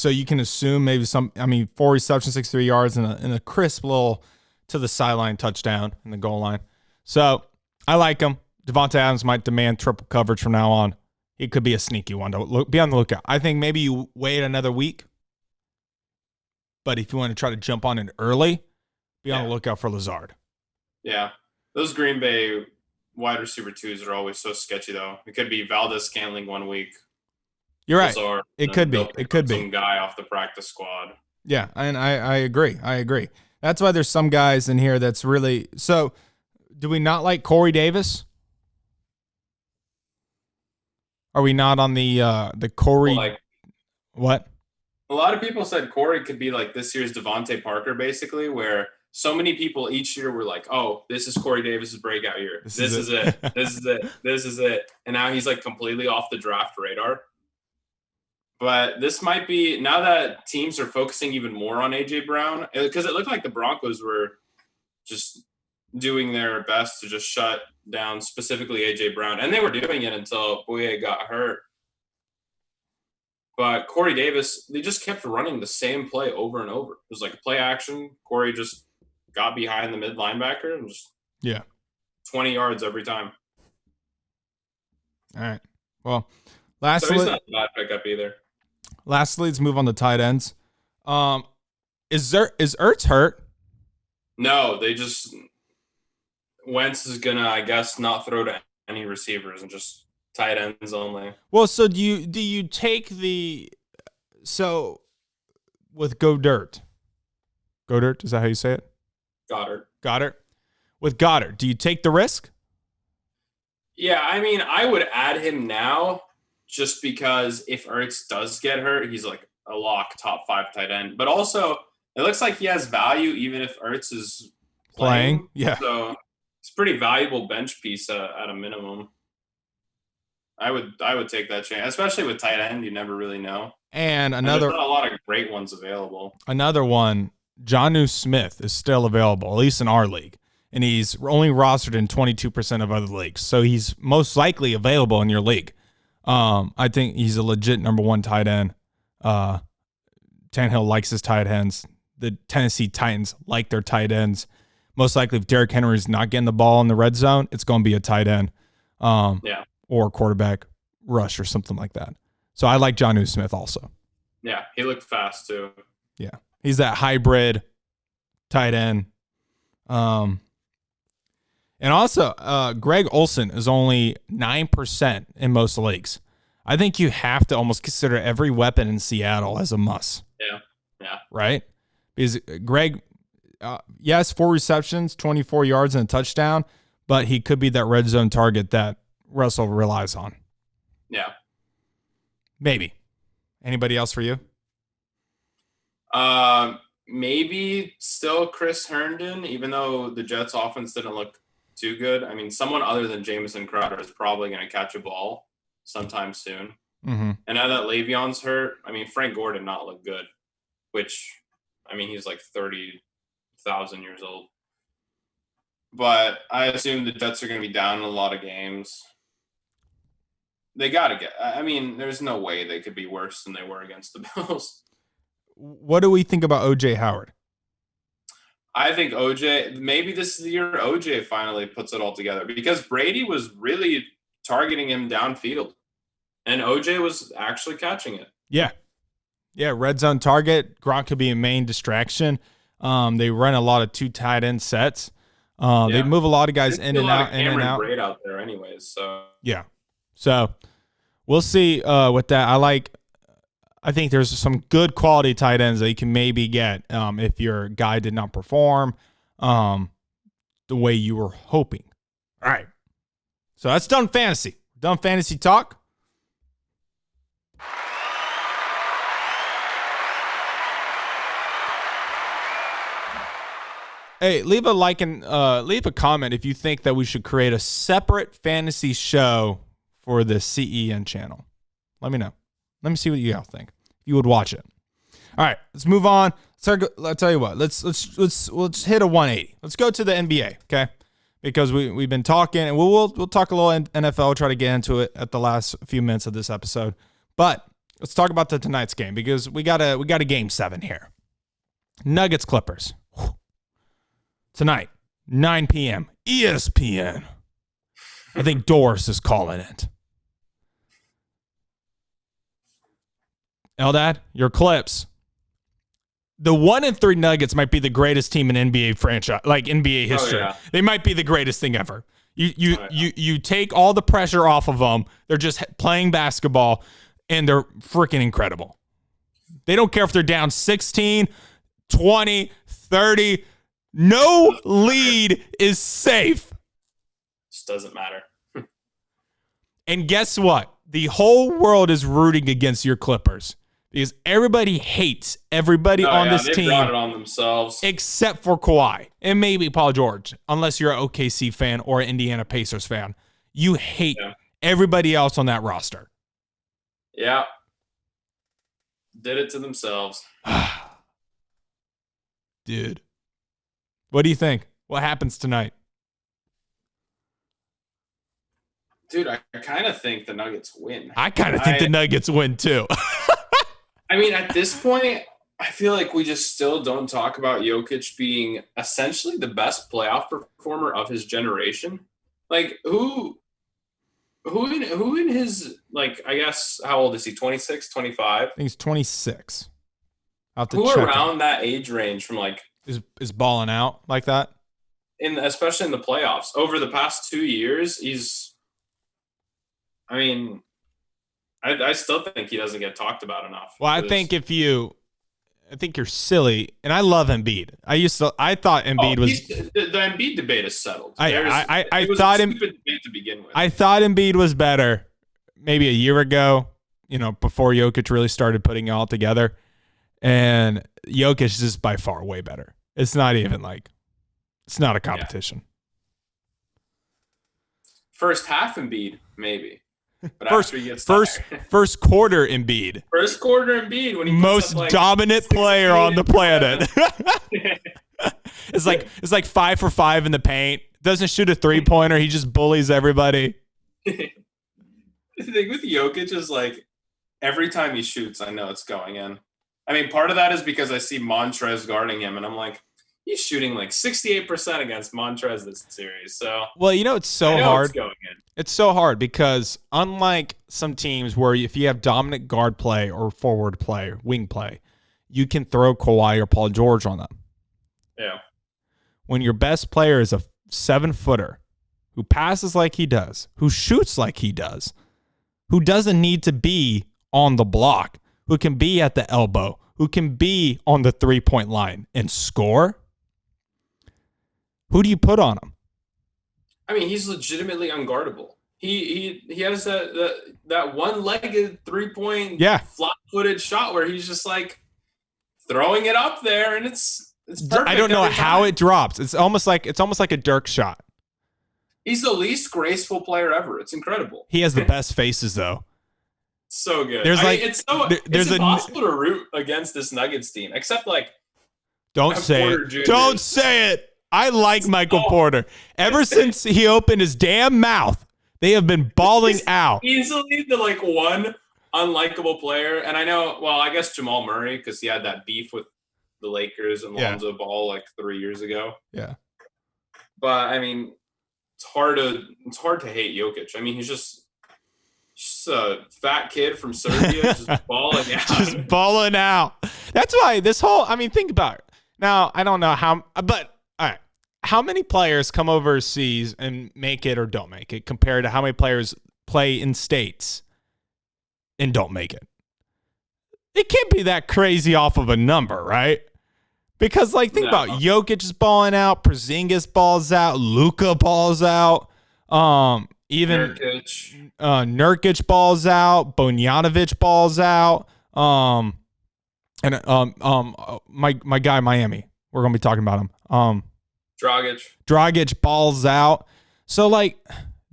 you can assume maybe 4 receptions, 63 yards, and a crisp little to the sideline touchdown in the goal line. So I like him. Devontae Adams might demand triple coverage from now on. He could be a sneaky one to be on the lookout. I think maybe you wait another week. But if you want to try to jump on it early, be on the lookout for Lazard. Yeah. Those Green Bay wide receiver 2s are always so sketchy, though. It could be Valdez-Scantling 1 week. You're right. Lazard, it could be. It could be. Some guy off the practice squad. Yeah, and I agree. That's why there's some guys in here that's really – so do we not like Corey Davis? Are we not on the Corey – what? A lot of people said Corey could be like this year's Devontae Parker, basically, where so many people each year were like, oh, this is Corey Davis's breakout year. This is it. This is it. This is it. And now he's like completely off the draft radar. But this might be, now that teams are focusing even more on A.J. Brown, because it looked like the Broncos were just doing their best to just shut down specifically A.J. Brown. And they were doing it until Bouye got hurt. But Corey Davis, they just kept running the same play over and over. It was like a play action. Corey just got behind the mid linebacker and just 20 yards every time. All right. Well, so he's not a bad pickup either. Lastly, let's move on to tight ends. Is Ertz hurt? No, they just Wentz is gonna, I guess, not throw to any receivers and just tight ends only. Well, so do you take with Goddard? Goddard, is that how you say it? Goddard. With Goddard, do you take the risk? Yeah, I mean, I would add him now just because if Ertz does get hurt, he's like a lock top 5 tight end. But also, it looks like he has value even if Ertz is playing. Yeah. So it's a pretty valuable bench piece at a minimum. I would take that chance, especially with tight end. You never really know. And there's not a lot of great ones available. Another one, Jonnu Smith is still available, at least in our league. And he's only rostered in 22% of other leagues. So he's most likely available in your league. I think he's a legit number 1 tight end. Tannehill likes his tight ends. The Tennessee Titans like their tight ends. Most likely if Derrick Henry is not getting the ball in the red zone, it's going to be a tight end. Or quarterback rush or something like that. So I like Jonnu Smith also. Yeah, he looked fast too. Yeah, he's that hybrid tight end. And also, Greg Olsen is only 9% in most leagues. I think you have to almost consider every weapon in Seattle as a must. Yeah. Right? Because Greg, yes, 4 receptions, 24 yards, and a touchdown, but he could be that red zone target that Russell relies on. Yeah. Maybe. Anybody else for you? Maybe still Chris Herndon, even though the Jets offense didn't look too good. I mean, someone other than Jamison Crowder is probably going to catch a ball sometime soon. Mm-hmm. And now that Le'Veon's hurt, I mean, Frank Gore did not look good, which, I mean, he's like 30 1,000 years old. But I assume the Jets are going to be down in a lot of games. They got to get – I mean, there's no way they could be worse than they were against the Bills. What do we think about O.J. Howard? I think OJ, maybe this is the year OJ finally puts it all together, because Brady was really targeting him downfield, and OJ was actually catching it. Yeah. Yeah, red zone target. Gronk could be a main distraction. They run a lot of 2 tight end sets. They move a lot of guys in and out, in and out. Great out there anyways, so. Yeah. So we'll see with that. I think there's some good quality tight ends that you can maybe get if your guy did not perform the way you were hoping. All right. So that's done fantasy. Done fantasy talk. Hey, leave a like and leave a comment if you think that we should create a separate fantasy show for the CEN channel. Let me know. Let me see what you all think. If you would watch it. All right, let's move on. I'll tell you what. Let's hit a 180. Let's go to the NBA, okay? Because we've been talking, and we'll talk a little NFL. Try to get into it at the last few minutes of this episode. But let's talk about tonight's game, because we got a game 7 here. Nuggets Clippers tonight, 9 p.m. ESPN. I think Doris is calling it. Eldad, your Clips. The 1-3 Nuggets might be the greatest team in NBA franchise, like NBA history. Oh, yeah. They might be the greatest thing ever. You take all the pressure off of them. They're just playing basketball, and they're freaking incredible. They don't care if they're down 16, 20, 30. No lead is safe. Just doesn't matter. And guess what? The whole world is rooting against your Clippers, because everybody hates everybody on this team. They brought it on themselves. Except for Kawhi and maybe Paul George, unless you're an OKC fan or an Indiana Pacers fan. You hate everybody else on that roster. Yeah. Did it to themselves. Dude. What do you think? What happens tonight? Dude, I kind of think the Nuggets win. I kind of think the Nuggets win too. I mean, at this point, I feel like we just still don't talk about Jokic being essentially the best playoff performer of his generation. Like, who in his, like, I guess, how old is he? 26, 25? I think he's 26. Who around that age range from, like, is balling out like that? Especially in the playoffs. Over the past 2 years, I still think he doesn't get talked about enough. Well, I think you're silly, and I love Embiid. I thought Embiid was the Embiid debate is settled. I was thought a stupid debate to begin with. I thought Embiid was better maybe a year ago, before Jokic really started putting it all together, and Jokic is just by far way better. It's not even it's not a competition. First half Embiid, maybe. But first quarter Embiid. First quarter Embiid when he most dominant player on the planet. It's like 5 for 5 in the paint. Doesn't shoot a 3-pointer. He just bullies everybody. The thing with Jokic is, like, every time he shoots, I know it's going in. I mean, part of that is because I see Montrez guarding him, and I'm like, he's shooting like 68% against Montrez this series. So, well, it's so hard. It's so hard because unlike some teams where if you have dominant guard play or forward play, wing play, you can throw Kawhi or Paul George on them. Yeah. When your best player is a 7-footer who passes like he does, who shoots like he does, who doesn't need to be on the block, who can be at the elbow, who can be on the 3-point line and score, who do you put on him? I mean, he's legitimately unguardable. He has that one-legged 3-point flat-footed shot where he's just like throwing it up there, and it's perfect. I don't know how it drops. It's almost like a Dirk shot. He's the least graceful player ever. It's incredible. He has the best faces though. So good. There's it's impossible to root against this Nuggets team, except like Don't say Porter it. Jr. Don't say it. I like Michael Porter. Ever since he opened his damn mouth, they have been balling out. Easily the one unlikable player. And I know, well, I guess Jamal Murray, because he had that beef with the Lakers and Lonzo Ball 3 years ago. Yeah. But I mean, it's hard to hate Jokic. I mean, he's just a fat kid from Serbia just balling out. Just balling out. That's why this whole, I mean, think about it. Now, I don't know how, but all right. How many players come overseas and make it or don't make it compared to how many players play in states and don't make it? It can't be that crazy off of a number, right? Because, think about Jokic is balling out, Porzingis balls out, Luka balls out, even Nurkic balls out, Bogdanovic balls out, and my guy Miami. We're gonna be talking about him. Dragic balls out. So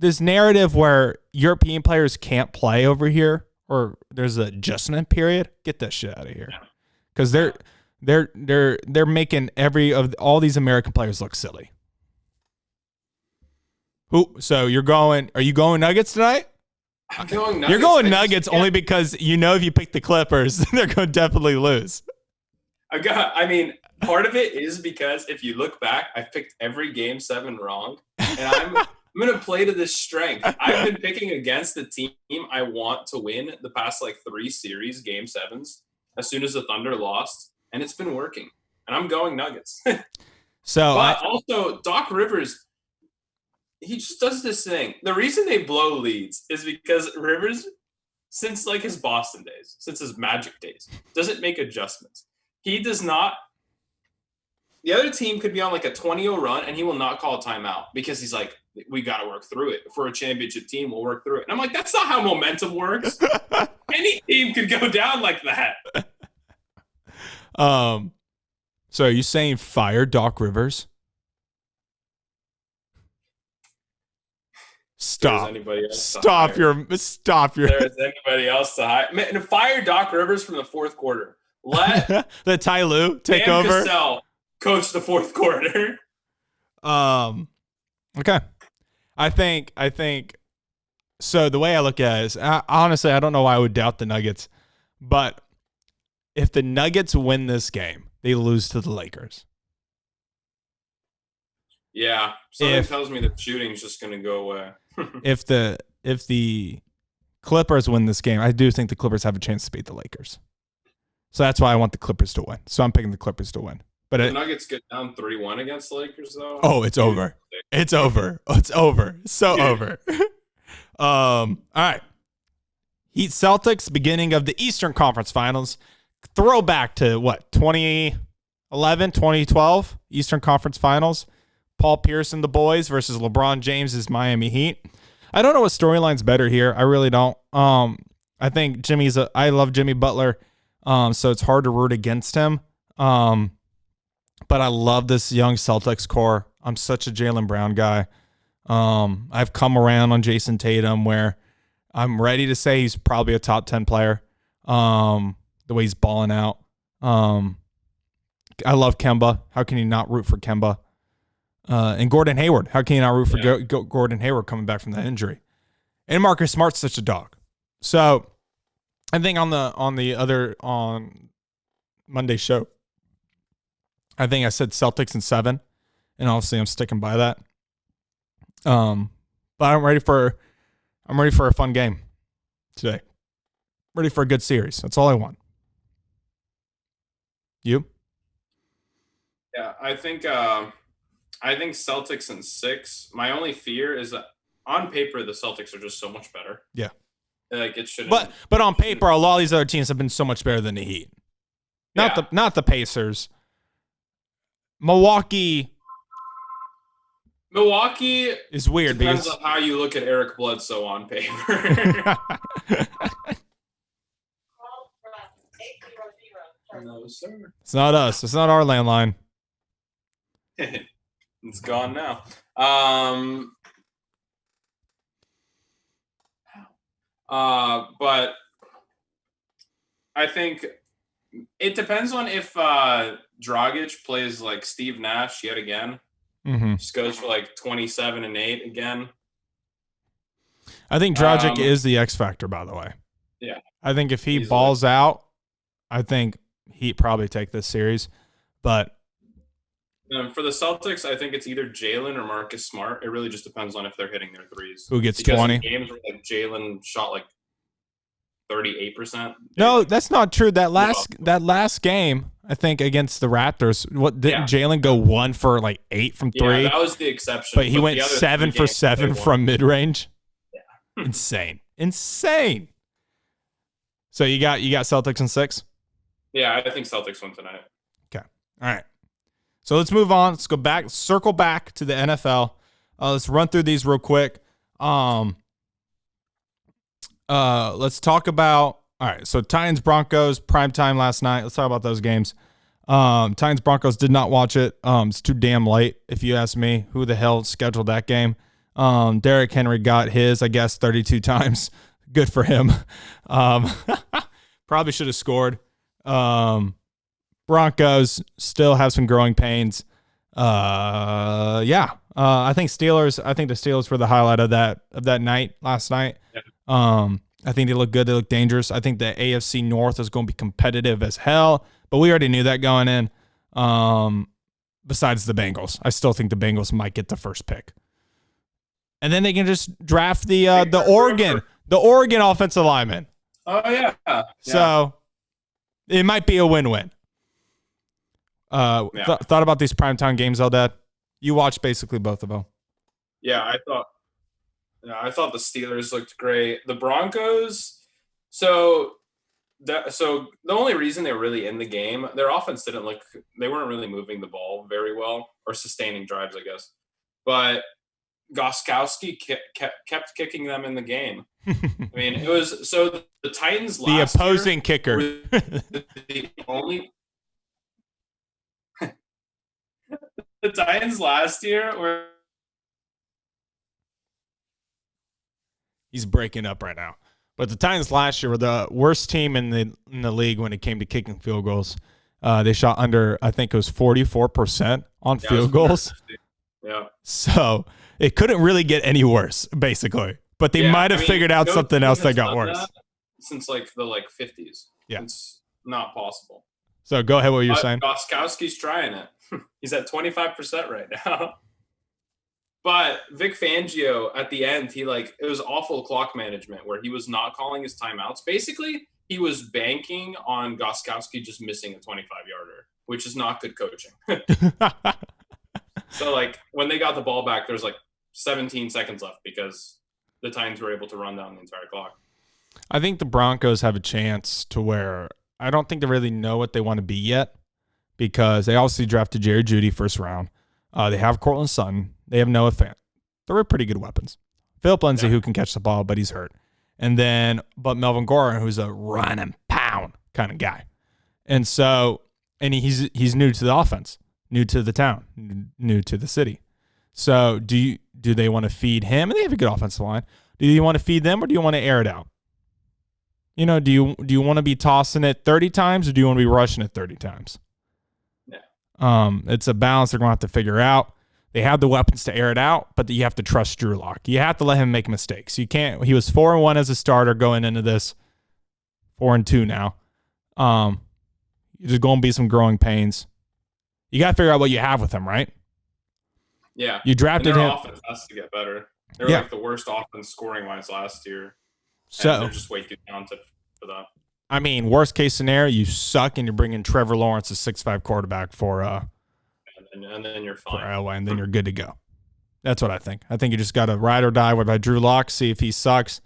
this narrative where European players can't play over here or there's an adjustment period, get that shit out of here. Because they're making all these American players look silly. So are you going Nuggets tonight? I'm going Nuggets. You're going Nuggets only because if you pick the Clippers, they're going to definitely lose. Part of it is because if you look back, I've picked every game 7 wrong, and I'm going to play to this strength. I've been picking against the team I want to win the past 3 series, game 7s, as soon as the Thunder lost, and it's been working. And I'm going Nuggets. But also, Doc Rivers, he just does this thing. The reason they blow leads is because Rivers, since his Boston days, since his Magic days, doesn't make adjustments. He does not. The other team could be on a 20-0 run, and he will not call a timeout because he's we got to work through it. For a championship team, we'll work through it. And I'm that's not how momentum works. Any team could go down like that. So are you saying fire Doc Rivers? Stop your. There's anybody else to hire. Man, fire Doc Rivers from the fourth quarter. Let the Ty Lue take Dan over. Cassell coach the fourth quarter. Okay. I think so. The way I look at it is, honestly, I don't know why I would doubt the Nuggets, but if the Nuggets win this game, they lose to the Lakers. Yeah, something tells me the shooting's just going to go away. If the Clippers win this game, I do think the Clippers have a chance to beat the Lakers. So that's why I want the Clippers to win. So I'm picking the Clippers to win. But the Nuggets get down 3-1 against the Lakers, though. Oh, it's over. It's over. It's over. So over. All right. Heat Celtics, beginning of the Eastern Conference Finals. Throwback to 2011, 2012 Eastern Conference Finals. Paul Pierce and the boys versus LeBron James's Miami Heat. I don't know what storyline's better here. I really don't. I think I love Jimmy Butler, so it's hard to root against him. But I love this young Celtics core. I'm such a Jaylen Brown guy. I've come around on Jason Tatum where I'm ready to say he's probably a top 10 player. The way he's balling out. I love Kemba. How can you not root for Kemba? And Gordon Hayward. How can you not root for Gordon Hayward coming back from that injury? And Marcus Smart's such a dog. So I think on Monday's show, I think I said Celtics in 7, and obviously I'm sticking by that. But I'm ready for a fun game today. Ready for a good series. That's all I want. You? Yeah, I think Celtics in 6. My only fear is that on paper the Celtics are just so much better. Yeah. It shouldn't. But on paper, a lot of these other teams have been so much better than the Heat. Not the Pacers. Milwaukee is weird. Depends on how you look at Eric Bledsoe on paper. No, sir. It's not us. It's not our landline. It's gone now. But I think It depends on if Dragic plays like Steve Nash yet again. Just goes for like 27 and 8 again. I think Dragic is the X factor, by the way. Yeah. I think if he balls out, I think he'd probably take this series. But for the Celtics, I think it's either Jalen or Marcus Smart. It really just depends on if they're hitting their threes. Who gets 20? Games where like Jalen shot like 38%. No, that's not true. That last game, I think against the Raptors, didn't Jalen go 1 for like 8 from 3? Yeah, that was the exception. But he went 7 for 7 from mid range. Yeah, insane. So you got Celtics in 6. Yeah, I think Celtics win tonight. Okay, all right. So let's move on. Let's go back, circle back to the NFL. Let's run through these real quick. Let's talk about, all right, so Titans Broncos primetime last night. Let's talk about those games. Titans Broncos, did not watch it. It's too damn late, if you ask me. Who the hell scheduled that game? Derrick Henry got his, I guess, 32 times. Good for him. Probably should have scored. Broncos still have some growing pains. I think the Steelers were the highlight of that night last night. Yeah. I think they look good. They look dangerous. I think the AFC North is going to be competitive as hell, but we already knew that going in. Besides the Bengals, I still think the Bengals might get the first pick, and then they can just draft the Oregon offensive lineman. Oh yeah. So it might be a win-win. Thought about these primetime games, Eldad? You watched basically both of them. Yeah, I thought the Steelers looked great. The Broncos, so the only reason they were really in the game, their offense they weren't really moving the ball very well or sustaining drives, I guess. But Gostkowski kept kicking them in the game. I mean, it was so the Titans last the opposing year kicker. the only the Titans last year were. He's breaking up right now. But the Titans last year were the worst team in the league when it came to kicking field goals. They shot under, I think it was 44% on field goals. Yeah. So it couldn't really get any worse, basically. But they might have figured out something else that got worse. Since like the 50s. Yeah. It's not possible. So go ahead, what you're saying. Gostkowski's trying it. He's at 25% right now. But Vic Fangio at the end, it was awful clock management where he was not calling his timeouts. Basically, he was banking on Gostkowski just missing a 25-yarder, which is not good coaching. So when they got the ball back, there's 17 seconds left because the Titans were able to run down the entire clock. I think the Broncos have a chance to where I don't think they really know what they want to be yet because they obviously drafted Jerry Jeudy first round. They have Cortland Sutton. They have Noah Fant. They're pretty good weapons. Philip Lindsay, who can catch the ball, but he's hurt. But Melvin Gordon, who's a run and pound kind of guy. And so, he's new to the offense, new to the town, new to the city. So do they want to feed him? And they have a good offensive line. Do you want to feed them or do you want to air it out? Do you want to be tossing it 30 times or do you want to be rushing it 30 times? Yeah. It's a balance they're going to have to figure out. They have the weapons to air it out, but you have to trust Drew Lock. You have to let him make mistakes. You can't. He was 4-1 as a starter going into this. 4-2 now. There's going to be some growing pains. You got to figure out what you have with him, right? Yeah. You drafted him. Their offense has to get better. They were the worst offense scoring wise last year. So they're just way too talented for that. I mean, worst case scenario, you suck and you're bringing Trevor Lawrence, a 6'5" quarterback for and then you're fine. For Elway, and then you're good to go. That's what I think. I think you just got to ride or die by Drew Lock, see if he sucks.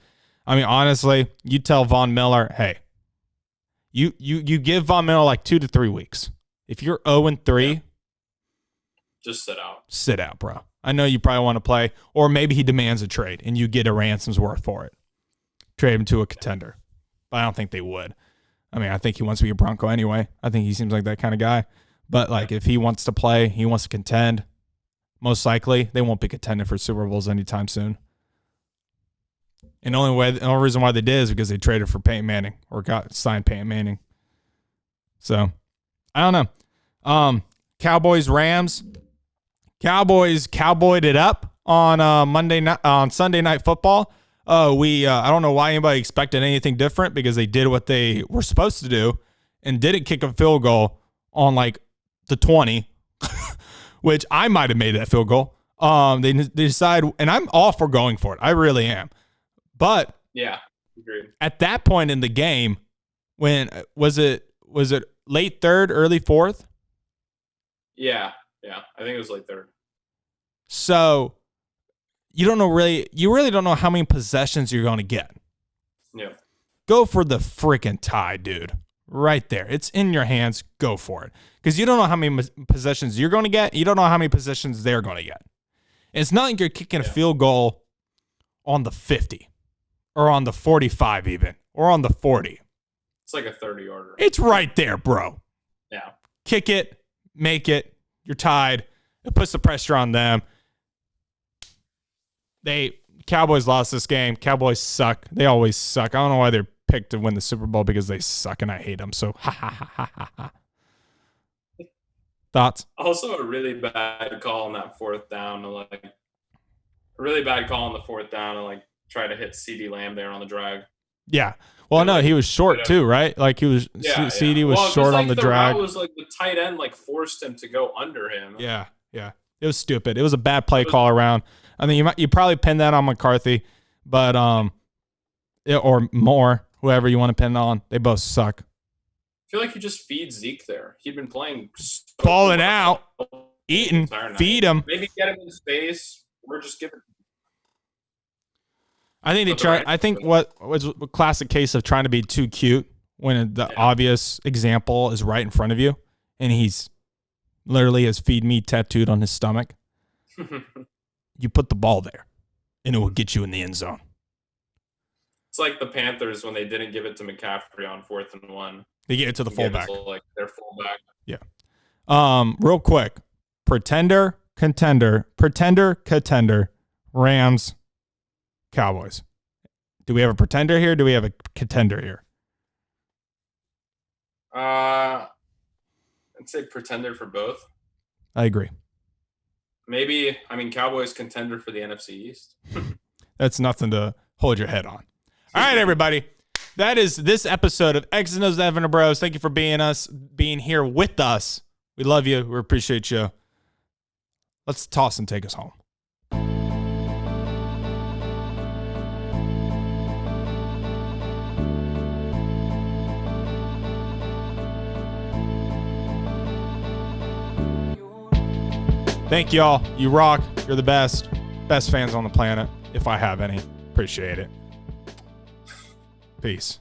I mean, honestly, you tell Von Miller, hey, you give Von Miller 2 to 3 weeks. If you're 0-3, just sit out. Sit out, bro. I know you probably want to play, or maybe he demands a trade and you get a ransom's worth for it. Trade him to a contender. But I don't think they would. I mean, I think he wants to be a Bronco anyway. I think he seems like that kind of guy. But if he wants to play, he wants to contend, most likely they won't be contending for Super Bowls anytime soon. And the only reason why they did is because they traded for Peyton Manning or signed Peyton Manning. So I don't know. Cowboys Rams. Cowboys cowboyed it up on Sunday Night Football. I don't know why anybody expected anything different because they did what they were supposed to do and didn't kick a field goal on like the 20, which I might have made that field goal. They decide, and I'm all for going for it. I really am. But yeah, agreed. At that point in the game, when was it late third, early fourth? Yeah, I think it was late third. So you really don't know how many possessions you're going to get. Yeah. Go for the freaking tie, dude. Right there. It's in your hands. Go for it. Because you don't know how many possessions you're going to get. You don't know how many possessions they're going to get. It's not like you're kicking a field goal on the 50 or on the 45 even or on the 40. It's like a 30-yarder. It's right there, bro. Yeah. Kick it, make it. You're tied. It puts the pressure on them. Cowboys lost this game. Cowboys suck. They always suck. I don't know why they're picked to win the Super Bowl because they suck and I hate them. So Thoughts? Also, a really bad call on that fourth down to try to hit CeeDee Lamb there on the drag. Yeah. Well, no, he was short too, right? Like he was. CeeDee was short on the drag. It was like the tight end forced him to go under him. Yeah. It was stupid. It was a bad play call around. I mean, you probably pin that on McCarthy, but or Moore, whoever you want to pin on, they both suck. I feel like you just feed Zeke there. He'd been playing balling out, eating, feed him. Maybe get him in space. We're just giving. I think they try. I think what was a classic case of trying to be too cute when the obvious example is right in front of you, and he's literally has "feed me" tattooed on his stomach. You put the ball there, and it will get you in the end zone. It's like the Panthers when they didn't give it to McCaffrey on 4th and 1. They gave it to the fullback. Their fullback. Yeah. Real quick, pretender, contender, Rams, Cowboys. Do we have a pretender here? Do we have a contender here? I'd say pretender for both. I agree. Maybe, Cowboys contender for the NFC East. That's nothing to hold your head on. All right, everybody. That is this episode of X's and O's with Evan and Bros. Thank you for being here with us. We love you. We appreciate you. Let's toss and take us home. Thank y'all. You rock. You're the best. Best fans on the planet, if I have any. Appreciate it. Peace.